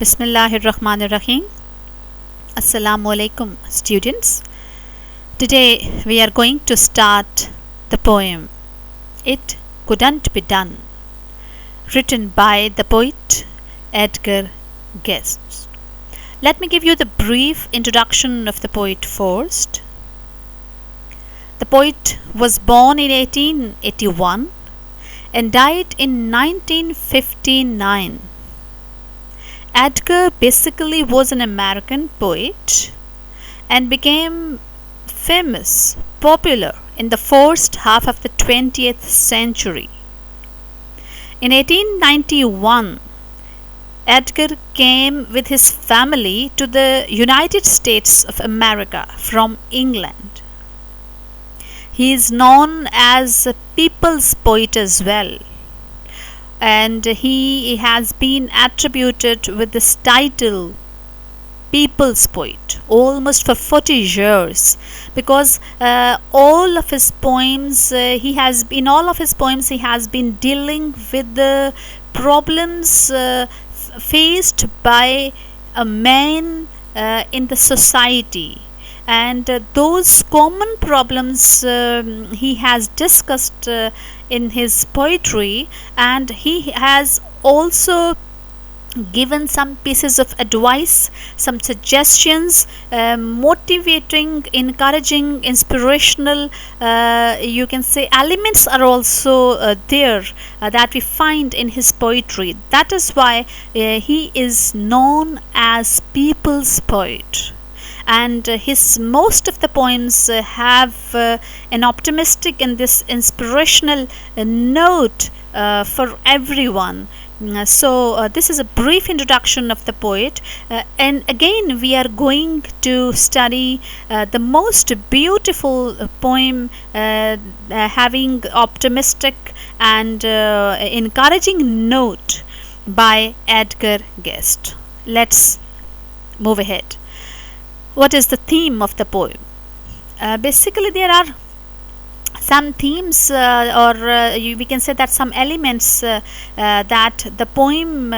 Bismillahirrahmanirrahim. Assalamu alaikum, students. Today we are going to start the poem It Couldn't Be Done, written by the poet Edgar Guest. Let me give you the brief introduction of the poet first. The poet was born in 1881 and died in 1959. Edgar basically was an American poet and became famous, popular in the first half of the 20th century. In 1891, Edgar came with his family to the United States of America from England. He is known as a people's poet as well, and he has been attributed with this title people's poet almost for 40 years, because all of his poems he has been dealing with the problems faced by a man in the society, and those common problems he has discussed in his poetry, and he has also given some pieces of advice, some suggestions, motivating, encouraging, inspirational, you can say, elements are also there that we find in his poetry. That is why he is known as people's poet. And his most of the poems have an optimistic and this inspirational note for everyone. So this is a brief introduction of the poet, and again we are going to study the most beautiful poem having optimistic and encouraging note by Edgar Guest. Let's move ahead. What is the theme of the poem? Basically, there are some themes, we can say that some elements that the poem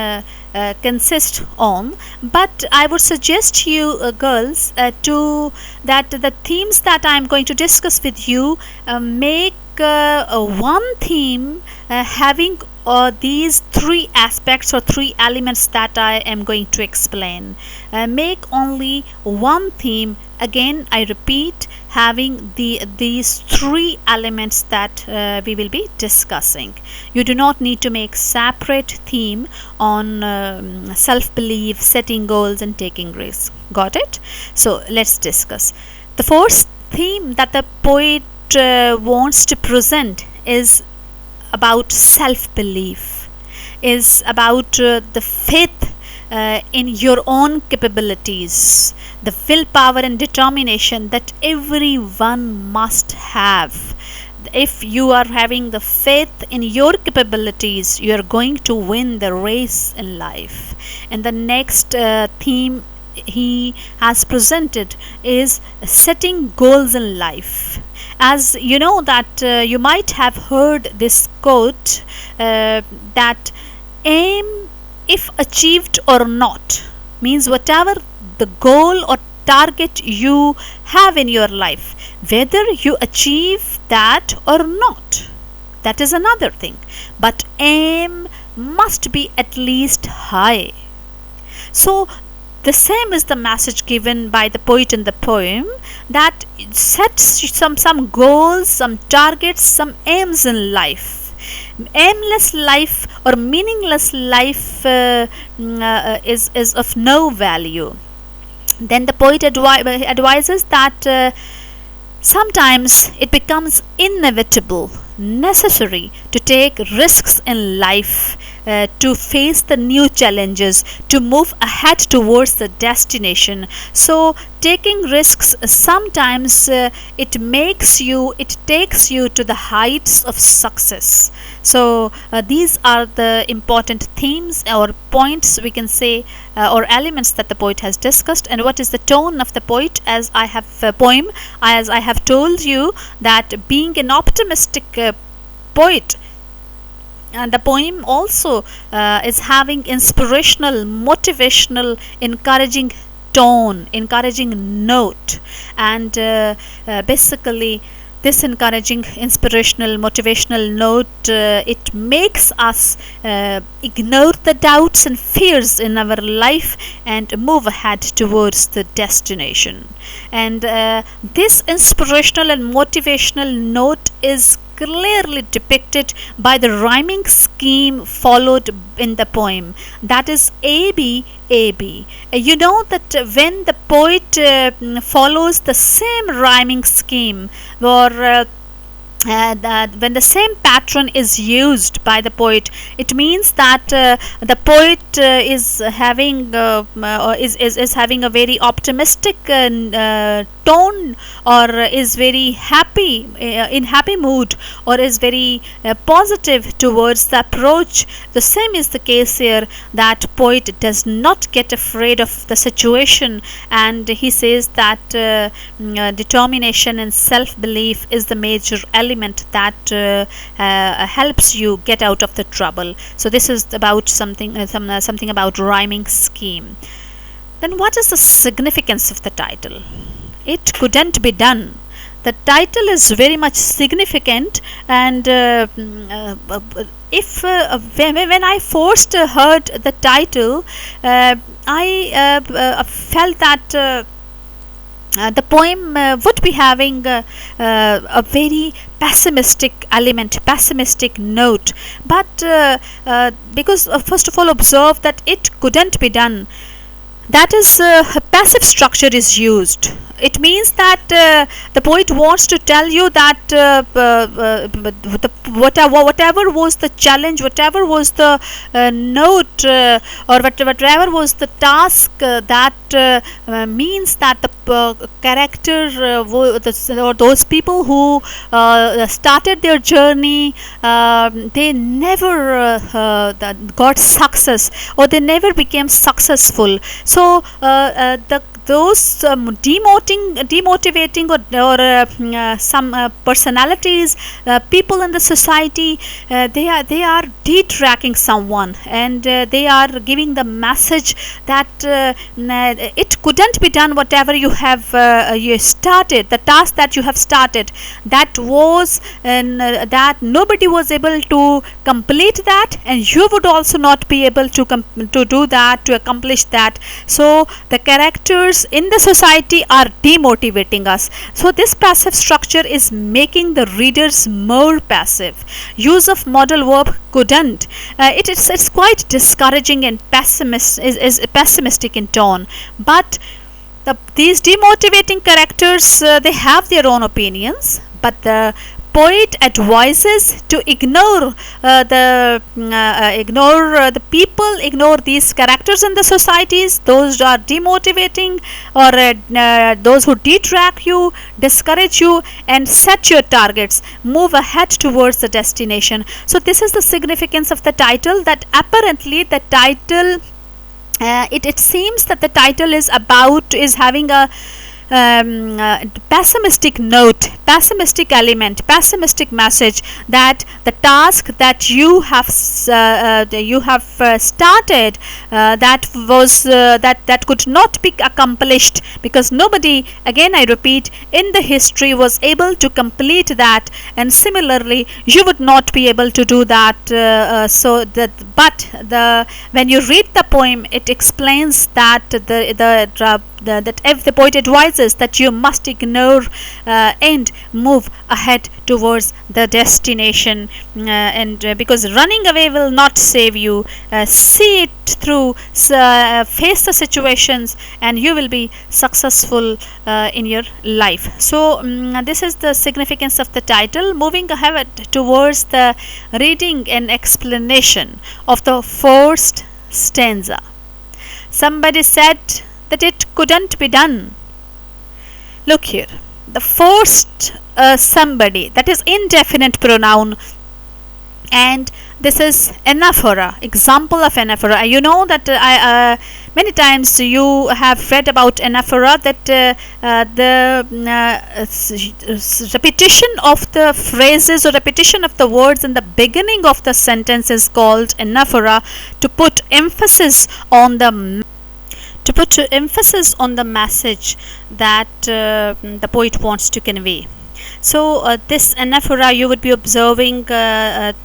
consists on. But I would suggest you, girls, to that the themes that I am going to discuss with you make one theme having these threse aspects or three elements that I am going to explain. Make only one theme, again I repeat, having these three elements that we will be discussing. You do not need to make separate theme on self-belief, setting goals and taking risks. Got it? So let's discuss. The first theme that the poet wants to present is about self-belief, is about the faith in your own capabilities, the willpower and determination that everyone must have. If you are having the faith in your capabilities, you are going to win the race in life. And the next theme he has presented is setting goals in life. As you know that you might have heard this quote that aim if achieved or not, means whatever the goal or target you have in your life, whether you achieve that or not, that is another thing, but aim must be at least high. So the same is the message given by the poet in the poem, that sets some goals, some targets, some aims in life. Aimless life or meaningless life is of no value. Then the poet advises that sometimes it becomes inevitable, necessary to take risks in life, to face the new challenges, to move ahead towards the destination. So taking risks sometimes it takes you to the heights of success. So these are the important themes or points, we can say, or elements that the poet has discussed. And what is the tone of the poet? As I have told you that being an optimistic poet, the poem also is having inspirational, motivational, encouraging tone, encouraging note, and basically this encouraging, inspirational, motivational note, it makes us ignore the doubts and fears in our life and move ahead towards the destination. And this inspirational and motivational note is clearly depicted by the rhyming scheme followed in the poem, that is AB AB. You know that when the poet follows the same rhyming scheme, or that when the same pattern is used by the poet, it means that the poet is having is having a very optimistic tone, or is very happy, in happy mood, or is very positive towards the approach. The same is the case here, that poet does not get afraid of the situation, and he says that determination and self-belief is the major element that helps you get out of the trouble. So this is about something about rhyming scheme. Then what is the significance of the title? It couldn't be done. The title is very much significant, and if when I first heard the title, I felt that the poem would be having a very pessimistic element, pessimistic note. But because first of all, observe that it couldn't be done, that is a passive structure is used. It means that the poet wants to tell you that whatever was the challenge, whatever was the note, or whatever was the task, that means that the character or those people who started their journey, they never got success, or they never became successful. So those demotivating or some personalities, people in the society, they are detracking someone, and they are giving the message that it couldn't be done. Whatever you have you started, the task that you have started, that was that nobody was able to complete that, and you would also not be able to do that, to accomplish that. So the characters in the society are demotivating us. So this passive structure is making the readers more passive. Use of modal verb couldn't, it's quite discouraging and is pessimistic in tone. But these demotivating characters, they have their own opinions, but the poet advises to ignore the people, ignore these characters in the societies, those are demotivating, or those who detract you, discourage you, and set your targets, move ahead towards the destination. So this is the significance of the title, that apparently the title, it seems that the title is having a pessimistic note, pessimistic element, pessimistic message, that the task that you have started, that could not be accomplished, because nobody, again I repeat, in the history was able to complete that, and similarly you would not be able to do that. But when you read the poem, it explains that that if the poet advises that you must ignore and move ahead towards the destination, and because running away will not save you, see it through, face the situations, and you will be successful in your life. So this is the significance of the title. Moving ahead towards the reading and explanation of the first stanza. Somebody said that it couldn't be done. Look here, the first somebody, that is indefinite pronoun, and this is anaphora, example of anaphora. You know that Many times you have read about anaphora, that the repetition of the phrases or repetition of the words in the beginning of the sentence is called anaphora, to put emphasis on the message that the poet wants to convey. So this anaphora, you would be observing the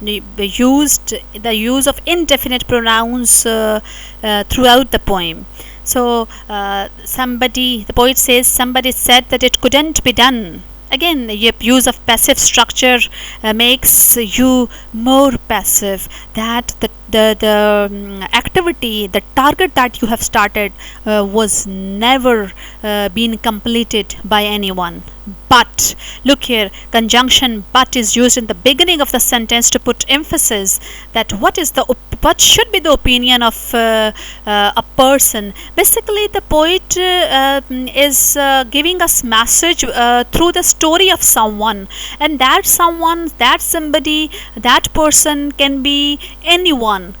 use of indefinite pronouns throughout the poem. So the poet says, somebody said that it couldn't be done. Again, the use of passive structure makes you more passive, that the activity, the target that you have started was never been completed by anyone. But look here, conjunction but is used in the beginning of the sentence to put emphasis that what should be the opinion of a person. Basically, the poet is giving us message through the story of someone, and that somebody, that person can be anyone,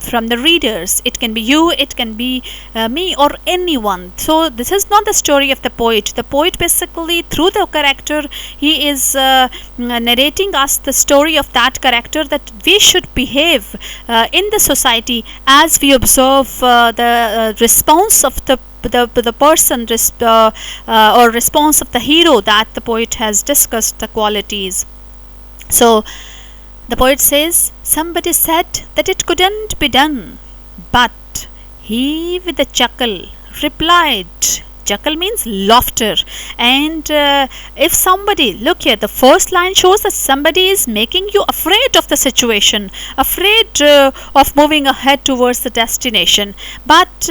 from the readers. It can be you, it can be me, or anyone. So this is not the story of the poet. The poet, basically, through the character, he is narrating us the story of that character, that we should behave in the society as we observe the response of the person, or response of the hero, that the poet has discussed the qualities. So the poet says, somebody said that it couldn't be done, but he with a chuckle replied. Chuckle means laughter. And if somebody, look here, the first line shows that somebody is making you afraid of the situation, afraid of moving ahead towards the destination. But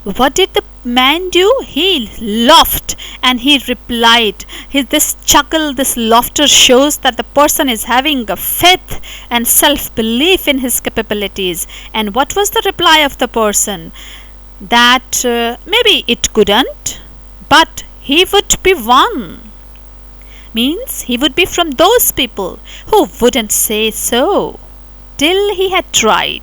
what did the man do? He laughed and he replied. This chuckle, this laughter shows that the person is having a faith and self-belief in his capabilities. And what was the reply of the person? That maybe it couldn't, but he would be one. Means he would be from those people who wouldn't say so till he had tried.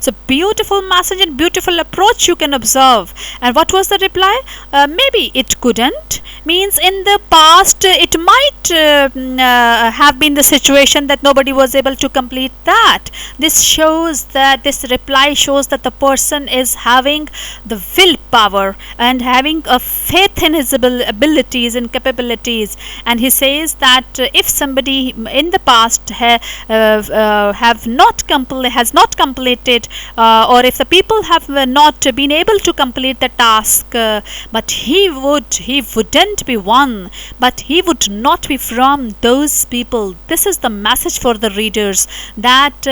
So beautiful message and beautiful approach you can observe. And what was the reply? Maybe it couldn't, means in the past it might have been the situation that nobody was able to complete that. This reply shows that the person is having the willpower and having a faith in his abilities and capabilities. And he says that if somebody in the past has not completed, or if the people have not been able to complete the task, but he wouldn't be one, but he would not be from those people. This is the message for the readers, that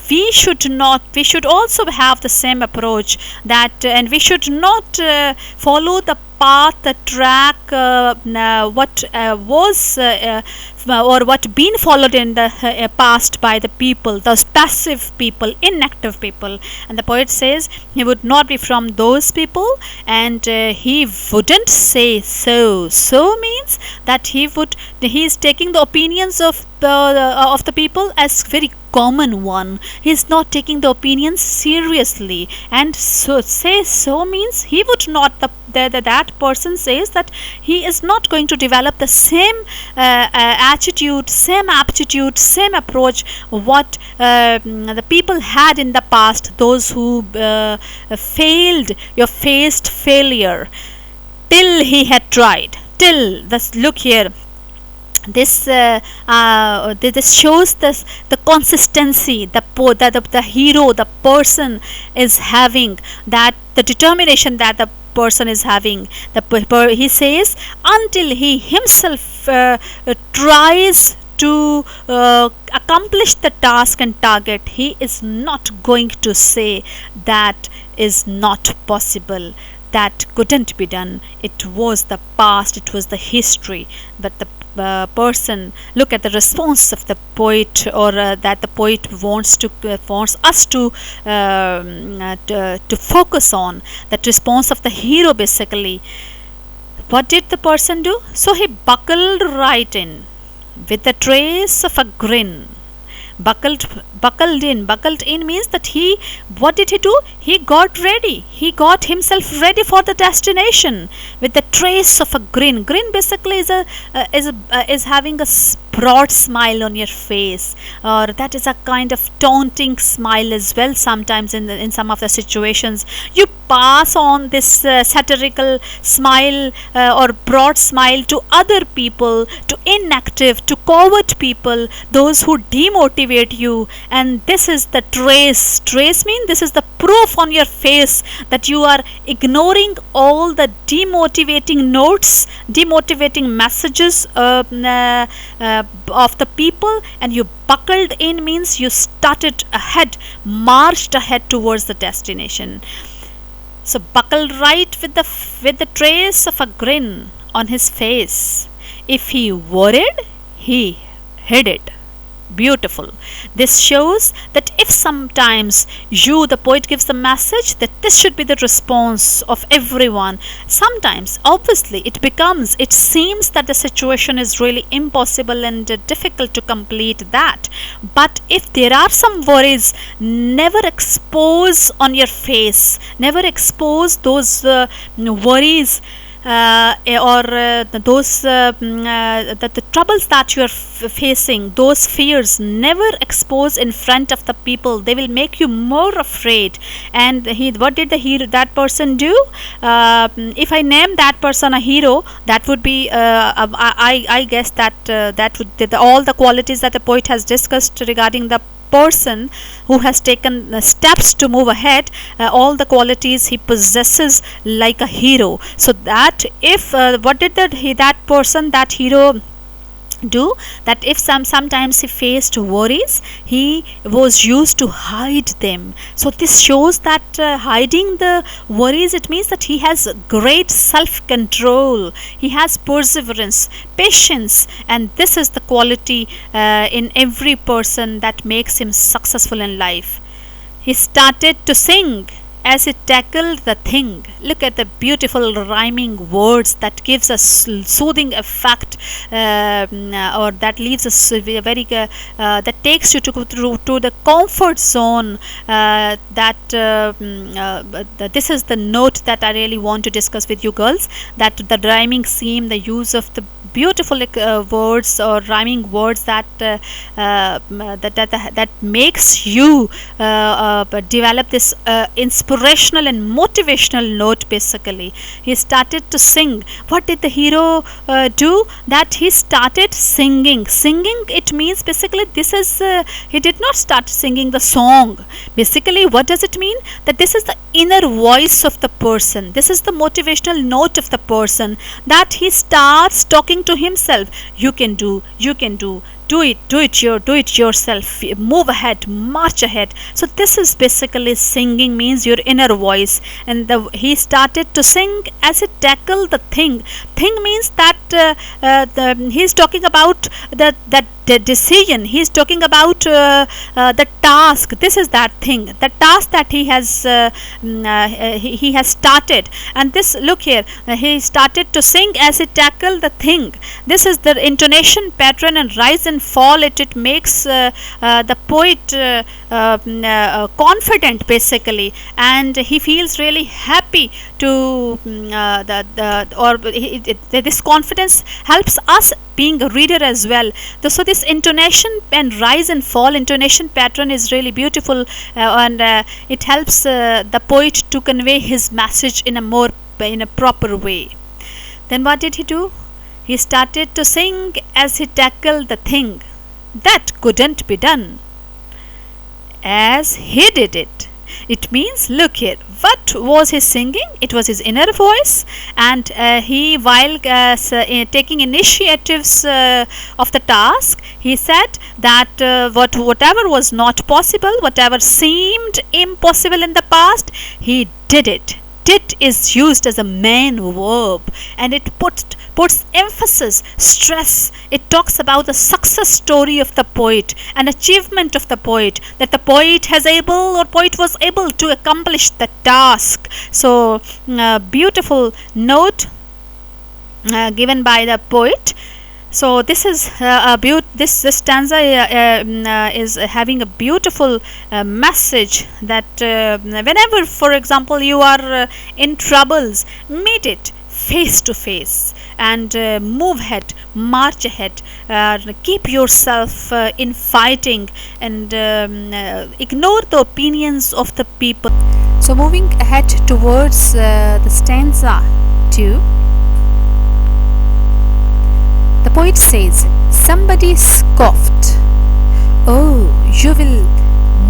we should also have the same approach, that and we should not follow the path, the track, what was or what been followed in the past by the people, those passive people, inactive people. And the poet says he would not be from those people, and he wouldn't say so. So means that he is taking the opinions of the people as very common one. He is not taking the opinions seriously. And so means he would not, that person says that he is not going to develop the same attitude, same aptitude, same approach what the people had in the past, those who failed, faced failure till he had tried. Till this, look here, this shows the consistency the hero, the person is having, that the determination that the person is having. He says until he himself tries to accomplish the task and target, he is not going to say that is not possible, that couldn't be done. It was the past, it was the history. But the person, look at the response of the poet, or that the poet wants us to focus on, that response of the hero. Basically, what did the person do? So he buckled right in with a trace of a grin, buckled buckled in means that he, what did he do? He got ready, he got himself ready for the destination with the trace of a grin basically is having a broad smile on your face, or that is a kind of taunting smile as well. Sometimes in some of the situations you pass on this satirical smile or broad smile to other people, to inactive, to coward people, those who demotivate you. And this is the trace mean this is the proof on your face that you are ignoring all the demotivating notes, demotivating messages of the people, and you buckled in means you started ahead, marched ahead towards the destination. So buckled right with the trace of a grin on his face. If he worried, he hid it. Beautiful. This shows that if sometimes you, the poet, gives the message that this should be the response of everyone, sometimes obviously it seems that the situation is really impossible and difficult to complete that. But if there are some worries, never expose on your face, never expose those worries or those the troubles that you are facing, those fears, never expose in front of the people. They will make you more afraid. And what did that person do? If I name that person a hero, that would be I guess that that would all the qualities that the poet has discussed regarding the person who has taken steps to move ahead, all the qualities he possesses like a hero. So that if what did that person, that hero, do? That if sometimes he faced worries, he was used to hide them. So this shows that hiding the worries, it means that he has great self control, he has perseverance, patience, and this is the quality in every person that makes him successful in life. He started to sing as he tackled the thing. Look at the beautiful rhyming words that gives a soothing effect, or that leaves us very that takes you to the comfort zone. This is the note that I really want to discuss with you girls, that the rhyming scheme, the use of the beautiful words or rhyming words that makes you develop this inspirational and motivational note. Basically he started to sing. What did the hero do? That he started singing. It means basically this is he did not start singing the song. Basically what does it mean? That this is the inner voice of the person, this is the motivational note of the person, that he starts talking to himself. You can do do it yourself, move ahead, march ahead. So this is basically singing means your inner voice. And he started to sing as he tackled the thing means that he's talking about the decision, he's talking about the task. This is that thing, the task that he has started. And this, look here, he started to sing as he tackled the thing. This is the intonation pattern and rise and fall. It makes the poet confident basically, and he feels really happy to this confidence helps us being a reader as well. So this intonation and rise and fall intonation pattern is really beautiful, and it helps the poet to convey his message in a proper way. Then what did he do? He started to sing as he tackled the thing that couldn't be done as he did it. It means, look here, what was he singing? It was his inner voice, and he, while taking initiatives of the task, he said that whatever was not possible, whatever seemed impossible in the past, he did it. Did is used as a main verb, and it puts emphasis, stress. It talks about the success story of the poet, an achievement of the poet, that the poet was able to accomplish the task. So beautiful note given by the poet. So this is this stanza is having a beautiful message that whenever, for example, you are in troubles, meet it face to face and move ahead, march ahead, keep yourself in fighting, and ignore the opinions of the people. So moving ahead towards the stanza 2, the poet says, somebody scoffed. Oh, you will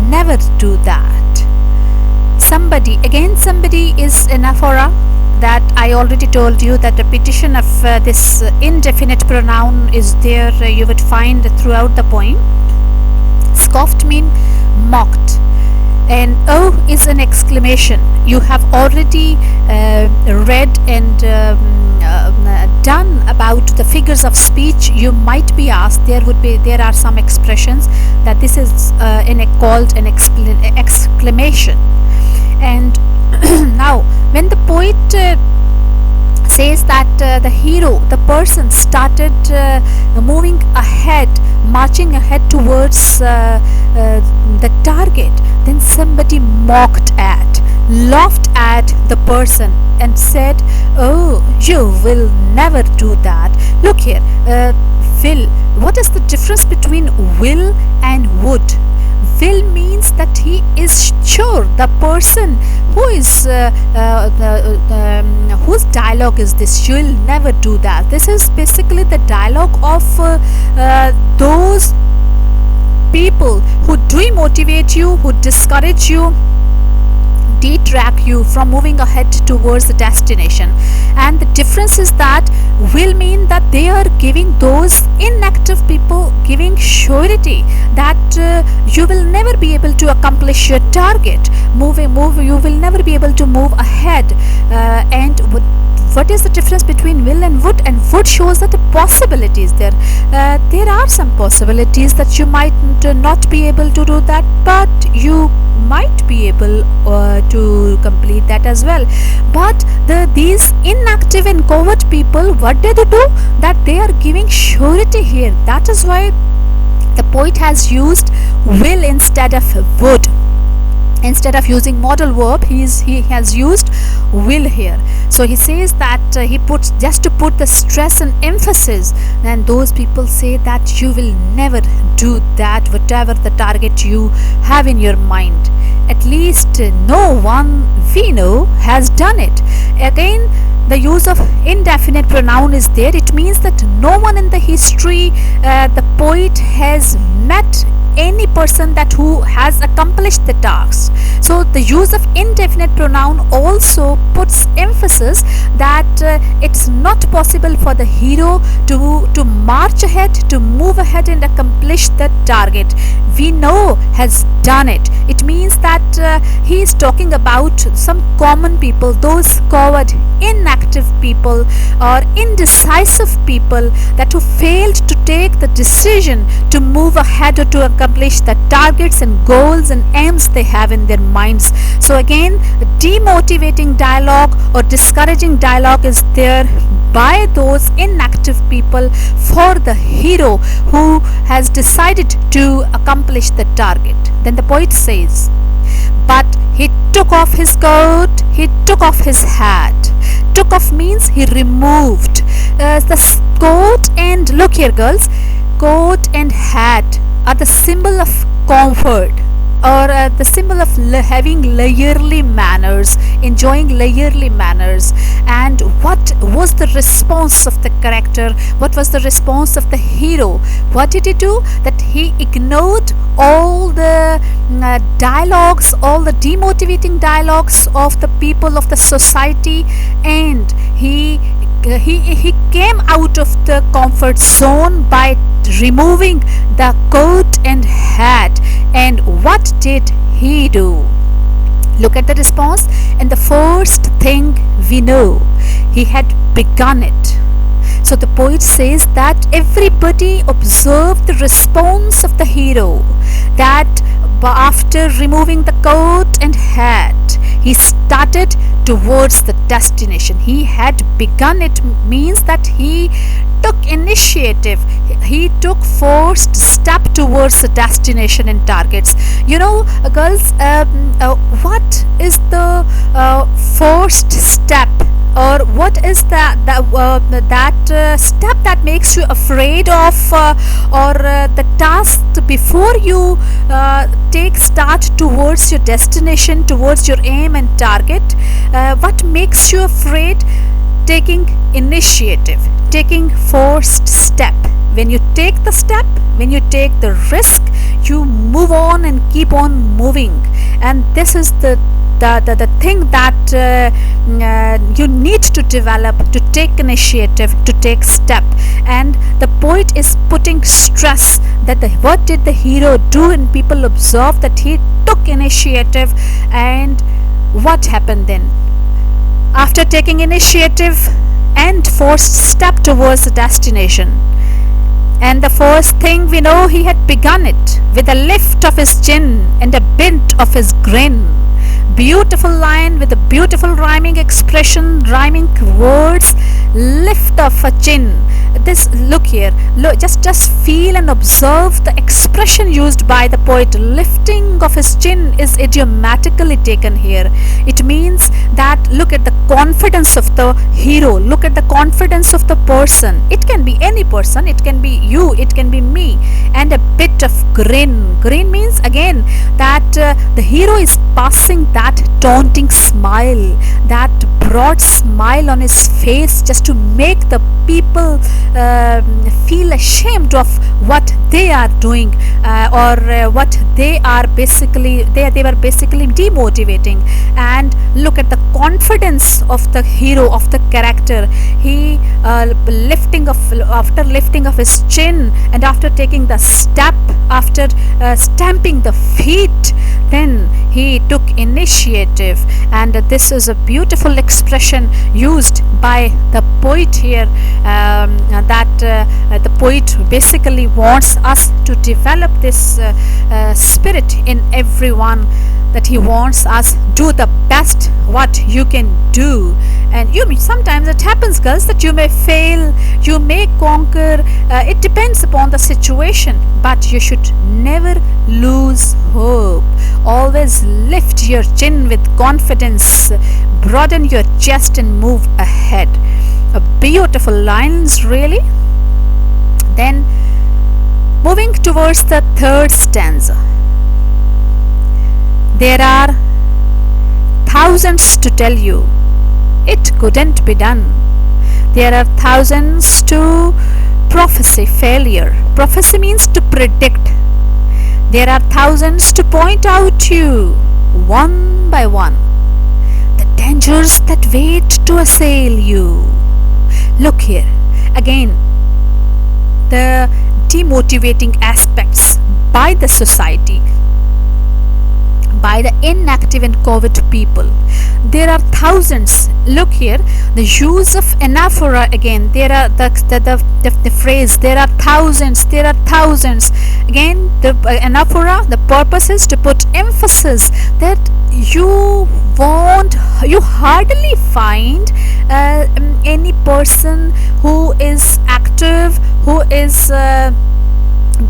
never do that. Somebody, again, somebody is anaphora that I already told you that repetition of this indefinite pronoun is there, you would find throughout the poem. Scoffed mean mocked, and oh is an exclamation. You have already read and done about the figures of speech. You might be asked, there are some expressions that this is called an exclamation. And now when the poet says that the hero, the person, started moving ahead, marching ahead towards the target, then somebody mocked at, laughed at the person and said, oh, you will never do that. Look here, will, what is the difference between will and would? Will means that he is sure, the person who is whose dialogue is this, you will never do that. This is basically the dialogue of those people who demotivate you, who discourage you, detract you from moving ahead towards the destination. And the difference is that will mean that they are giving those inactive people, giving surety that you will never be able to accomplish your target. You will never be able to move ahead. And what is the difference between will and would? And would shows that the possibilities there. There are some possibilities that you might not be able to do that, but you might be able to complete that as well. But these inactive and coward people, what do? That they are giving surety here. That is why the poet has used will instead of would. Instead of using modal verb, he has used will here. So he says that he puts, just to put the stress and emphasis, and those people say that you will never do that, whatever the target you have in your mind. At least no one we know has done it. Again, the use of indefinite pronoun is there. It means that no one in the history, the poet has met any person that who has accomplished the task. So the use of indefinite pronoun also puts emphasis that it's not possible for the hero to march ahead, to move ahead and accomplish the target. We know has done it. It means that he is talking about some common people, those coward, inactive people or indecisive people that who failed to take the decision to move ahead or to accomplish the targets and goals and aims they have in their minds. So again, demotivating dialogue or discouraging dialogue is there by those inactive people for the hero who has decided to accomplish the target. Then the poet says, but he took off his coat, he took off his hat. Took off means he removed. The coat and, look here girls, coat and hat are the symbol of comfort, or the symbol of having layerly manners, enjoying layerly manners. And what was the response of the character? What was the response of the hero? What did he do? That he ignored all the dialogues, all the demotivating dialogues of the people of the society, and he came out of the comfort zone by removing the coat and hat. And what did he do? Look at the response. And the first thing we know, he had begun it. So the poet says that everybody observed the response of the hero, that after removing the coat and hat, he started towards the destination. He had begun. It means that he took initiative. He took first step towards the destination and targets. Girls, what is the first step, or what is that step that makes you afraid of, or the task before you take start towards your destination, towards your aim and target? What makes you afraid? Taking initiative, taking first step. When you take the step, when you take the risk, you move on and keep on moving. And this is the thing that you need to develop, to take initiative, to take step. And the poet is putting stress that what did the hero do, and people observe that he took initiative. And what happened then? After taking initiative and first step towards the destination, and the first thing we know, he had begun it with a lift of his chin and a bent of his grin. Beautiful line with a beautiful rhyming expression, rhyming words. Lift of a chin. This, look here, just feel and observe the expression used by the poet. Lifting of his chin is idiomatically taken here. It means that look at the confidence of the hero, look at the confidence of the person. It can be any person, it can be you, it can be me. And a bit of grin. Grin means again that the hero is passing that taunting smile, that broad smile on his face, just to make the people feel ashamed of what they are doing, or what they are basically, they were basically demotivating. And look at the confidence of the hero, of the character. He after lifting of his chin, and after taking the step, after stamping the feet, then he took initiative. And this is a beautiful expression used by the poet here, that the poet basically wants us to develop this spirit in everyone, that he wants us do the best what you can do. And sometimes it happens, girls, that you may fail, you may conquer, it depends upon the situation, but you should never lose hope. Always lift your chin with confidence, broaden your chest and move ahead. A beautiful lines, really. Then moving towards the third stanza, there are thousands to tell you it couldn't be done. There are thousands to prophesy failure. Prophecy means to predict. There are thousands to point out to you, one by one, the dangers that wait to assail you. Look here, again, the demotivating aspects by the society, by the inactive and coward people. There are thousands. Look here, the use of anaphora again. There are the phrase, there are thousands, there are thousands. Again, the anaphora, the purpose is to put emphasis that you hardly find any person who is active, who is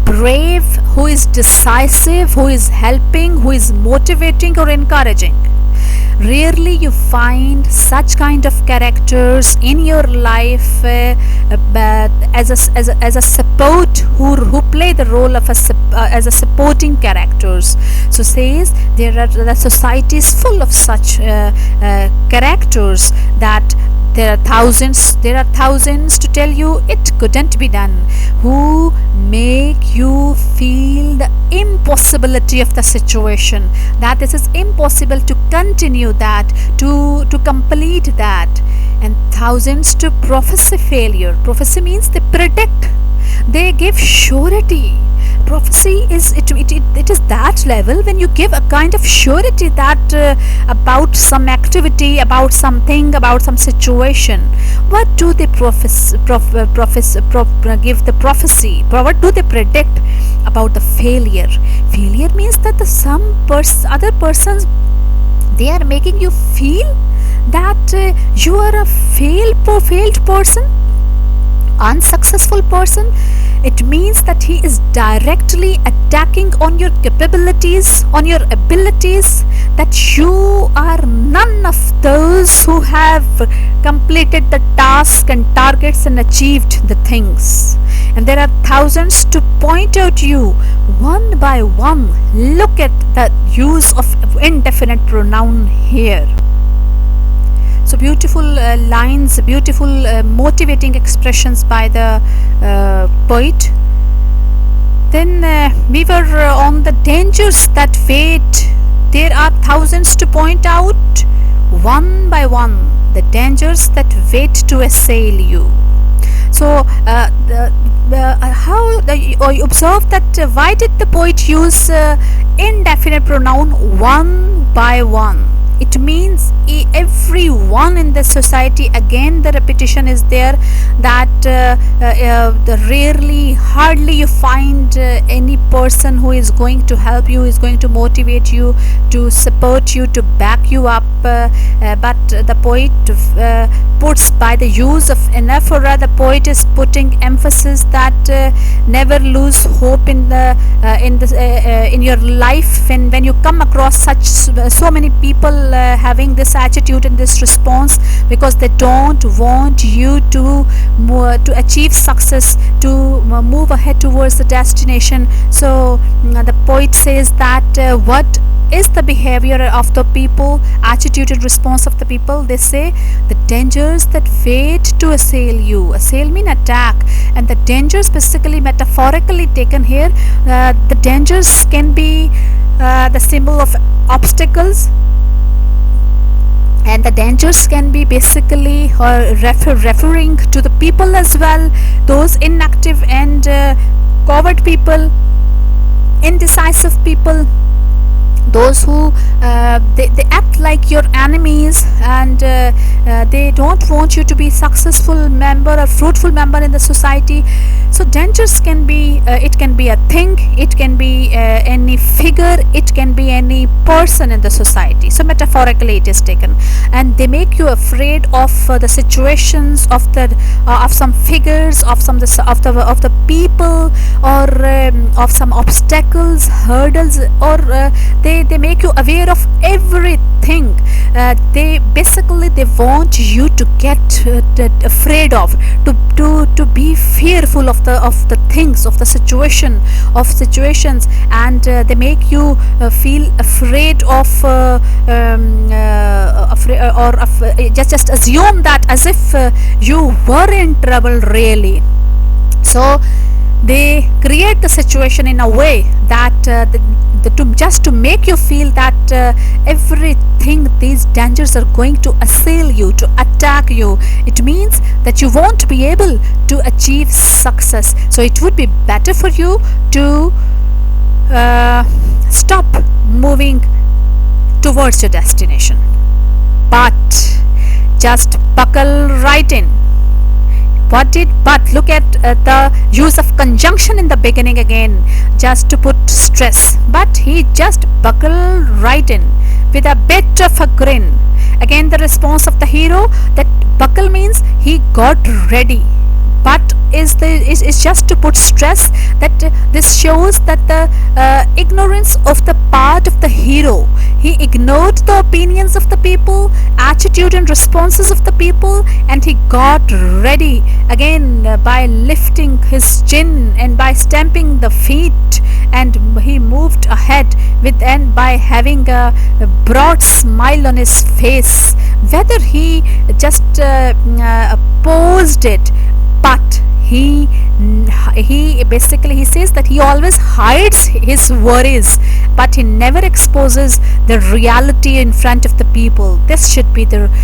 brave, who is decisive, who is helping, who is motivating or encouraging. Rarely you find such kind of characters in your life as a support, who play the role of as a supporting characters. So says the society is full of such characters, that there are thousands to tell you it couldn't be done, who make you feel the impossibility of the situation, that this is impossible to continue that, to complete that. And thousands to prophesy failure. Prophecy means they predict, they give surety. Prophecy is it is that level when you give a kind of surety that about some activity, about something, about some situation. What do they give the prophecy? What do they predict about the failure? Failure means that other persons, they are making you feel that you are a failed person, unsuccessful person. It means that he is directly attacking on your capabilities, on your abilities, that you are none of those who have completed the task and targets and achieved the things. And there are thousands to point out you one by one. Look at the use of indefinite pronoun here. So beautiful lines, beautiful motivating expressions by the poet. Then we were on the dangers that wait. There are thousands to point out one by one, the dangers that wait to assail you. So you observe that why did the poet use indefinite pronoun one by one? It means everyone in the society. Again, the repetition is there that hardly you find any person who is going to help you, is going to motivate you, to support you, to back you up. But the poet puts, by the use of anaphora, the poet is putting emphasis that never lose hope in your life. When you come across so many people having this attitude and this response, because they don't want you to achieve success, to move ahead towards the destination. So the poet says that what is the behavior of the people, attitude and response of the people. They say the dangers that wait to assail you. Assail mean attack, and the dangers, basically metaphorically taken here, the dangers can be the symbol of obstacles, and the dangers can be basically referring to the people as well, those inactive and coward people, indecisive people, those who they act like your enemies, and they don't want you to be successful member or fruitful member in the society. So dangers can be it can be a thing, it can be any figure, it can be any person in the society. So metaphorically it is taken, and they make you afraid of the situations of some figures, of the people, or of some obstacles, hurdles, or they make you aware of everything. They want you to get afraid of, to be fearful of the things, of the situations, and they make you feel afraid of just assume that as if you were in trouble really. So they create the situation in a way that just to make you feel that everything, these dangers are going to assail you, to attack you. It means that you won't be able to achieve success. So it would be better for you to stop moving towards your destination, but just buckle right in. But look at the use of conjunction in the beginning again, just to put stress. But he just buckled right in with a bit of a grin. Again, the response of the hero, that buckle means he got ready. But is just to put stress that this shows that the ignorance of the part of the hero. He ignored the opinions of the people, attitude and responses of the people, and he got ready again by lifting his chin and by stamping the feet, and he moved ahead and by having a broad smile on his face. Whether he just posed it, but he says that he always hides his worries, but he never exposes the reality in front of the people. These should be the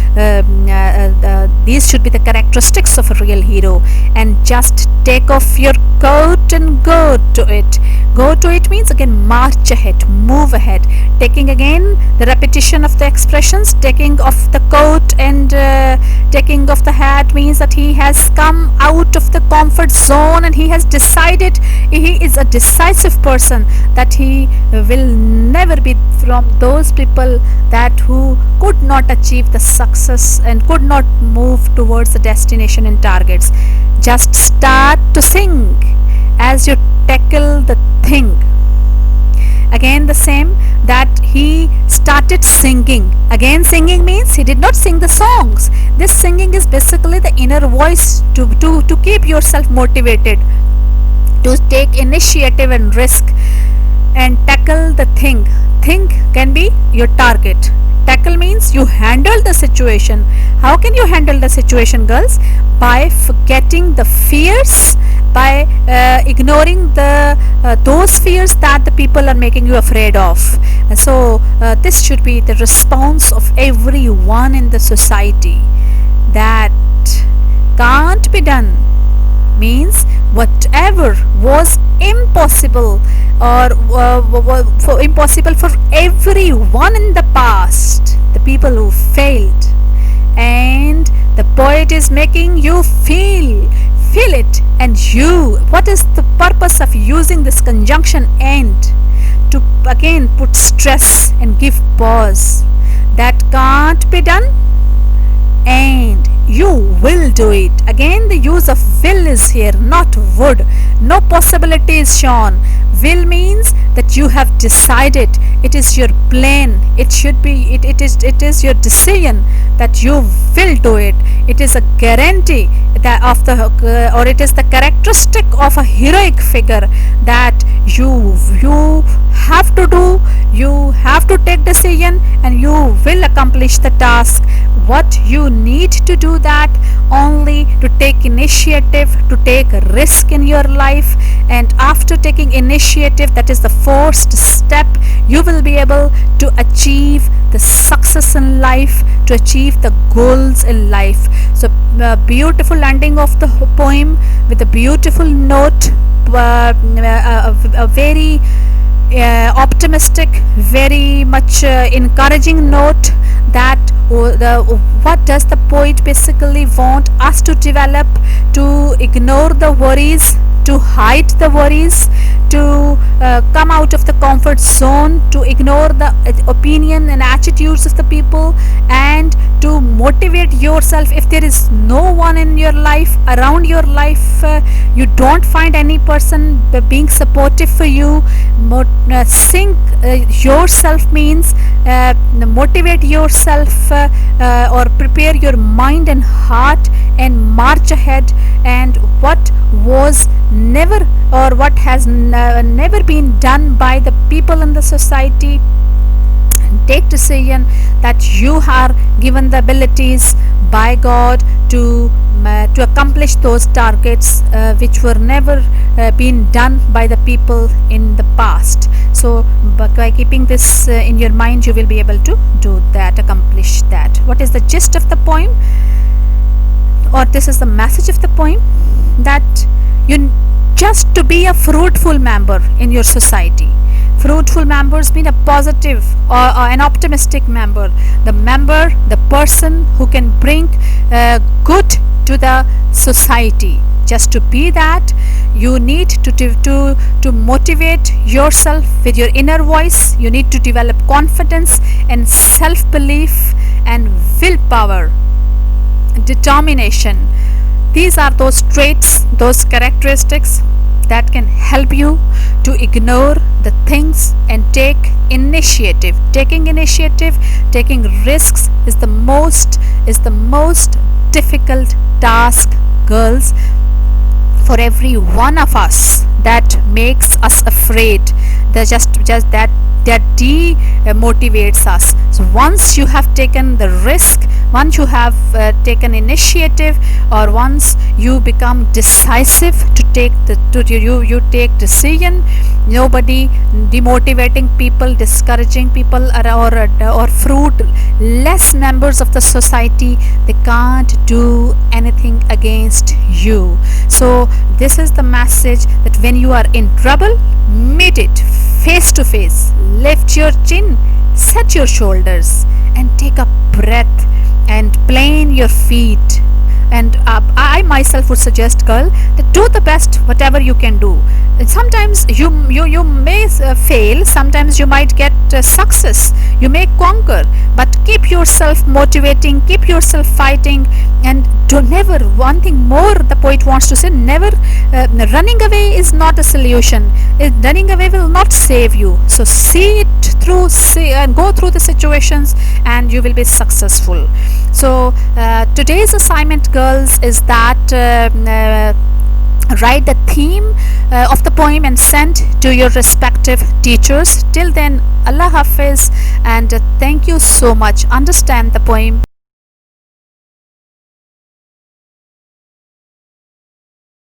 characteristics of a real hero. And just take off your coat and go to it. Go to it means again march ahead, move ahead. Taking again the repetition of the expressions, taking off the coat and taking off the hat means that he has come out of the comfort zone, and he has decided, he is a decisive person, that he will never be from those people that who could not achieve the success and could not move towards the destination and targets. Just start to sing as you tackle the thing. Again the same, that he started singing. Again, singing means he did not sing the songs. This singing is basically the inner voice to keep yourself motivated, to take initiative and risk and tackle the thing. Thing can be your target. Tackle means you handle the situation. How can you handle the situation, girls? By forgetting the fears, by ignoring the those fears that the people are making you afraid of. So this should be the response of everyone in the society. That can't be done means whatever was impossible, or impossible for everyone in the past, the people who failed, and the poet is making you feel it. And you, what is the purpose of using this conjunction and? To again put stress and give pause. That can't be done, and you will do it. Again, the use of will is here, not would. No possibility is shown. Will means that you have decided. It is your plan. It should be. It is your decision that you will do it. It is a guarantee that of the or it is the characteristic of a heroic figure that you have to do. You have to take decision, and you will accomplish the task. What you need to do that only to take initiative, to take a risk in your life, and after taking initiative, that is the first step, you will be able to achieve the success in life, to achieve the goals in life. So beautiful ending of the poem with a beautiful note, a very optimistic, very much encouraging note, that what does the poet basically want us to develop? To ignore the worries, to hide the worries, to come out of the comfort zone, to ignore the opinion and attitudes of the people, and to motivate yourself. If there is no one in your life, around your life, you don't find any person being supportive for you, sing yourself means motivate yourself, or prepare your mind and heart and march ahead. And what was never, or what has never been done by the people in the society, take decision that you are given the abilities by God to accomplish those targets which were never been done by the people in the past. So by keeping this in your mind, you will be able to do that, accomplish that. What is the gist of the poem, or this is the message of the poem? That you just to be a fruitful member in your society. Fruitful members mean a positive or an optimistic member. The person who can bring good to the society. Just to be that, you need to motivate yourself with your inner voice. You need to develop confidence and self-belief and willpower, determination. These are those traits, those characteristics that can help you to ignore the things and take initiative. Taking initiative, taking risks is the most difficult task, girls, for every one of us. That makes us afraid. Just that demotivates us. So once you have taken the risk, once you have taken initiative, or once you become decisive to take you take decision, nobody demotivating people, discouraging people, or fruitless members of the society, they can't do anything against you. So this is the message, that when you are in trouble, meet it face to face. Lift your chin, set your shoulders, and take a breath and plant your feet And I myself would suggest, girl, that do the best whatever you can do. And sometimes you may fail, sometimes you might get success, you may conquer, but keep yourself motivating, keep yourself fighting, and do never, one thing more the poet wants to say, never, running away is not a solution. Running away will not save you. So see it through, see and go through the situations, and you will be successful. So today's assignment, girls, is that write the theme of the poem and send to your respective teachers. Till then, Allah Hafiz, and thank you so much. Understand the poem.